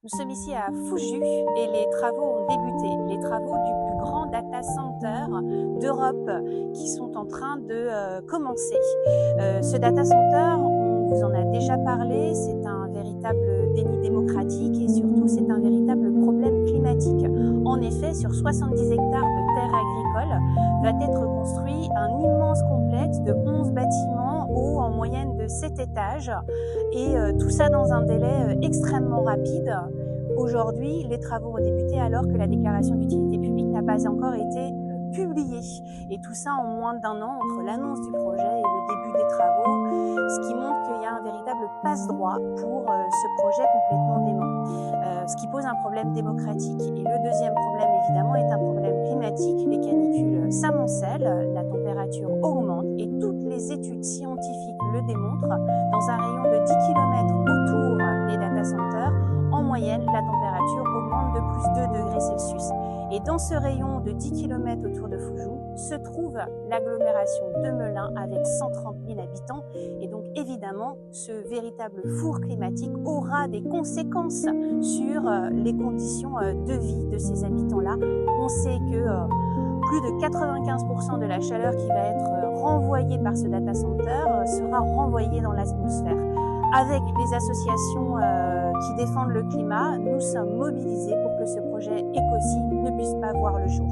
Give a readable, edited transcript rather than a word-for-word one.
Nous sommes ici à Fuzhou et les travaux ont débuté. Les travaux du plus grand data center d'Europe qui sont en train de commencer. Ce data center, on vous en a déjà parlé, c'est un véritable déni démocratique et surtout c'est un véritable problème climatique. En effet, sur 70 hectares de terres agricoles va être construit un immense complexe de 11 bâtiments hauts en moyenne de 7 étages et tout ça dans un délai extrêmement rapide. Aujourd'hui, les travaux ont débuté alors que la déclaration d'utilité publique n'a pas encore été publiée. Et tout ça en moins d'un an entre l'annonce du projet et le début des travaux, ce qui montre qu'il y a un véritable passe-droit pour ce projet complètement dément. Ce qui pose un problème démocratique. Et le deuxième problème, évidemment, est un problème climatique. Les canicules s'amoncellent, la température augmente et toutes les études scientifiques le démontrent. Dans un rayon de 10 km autour des data centers, en moyenne, la température augmente de plus 2 degrés Celsius. Et dans ce rayon de 10 km autour de Fuzhou se trouve l'agglomération de Melun avec 130 000 habitants. Et donc évidemment, ce véritable four climatique aura des conséquences sur les conditions de vie de ces habitants-là. On sait que plus de 95% de la chaleur qui va être renvoyée par ce data center sera renvoyée dans l'atmosphère. Avec les associations qui défendent le climat, nous sommes mobilisés pour que ce projet Ecosi ne puisse pas voir le jour.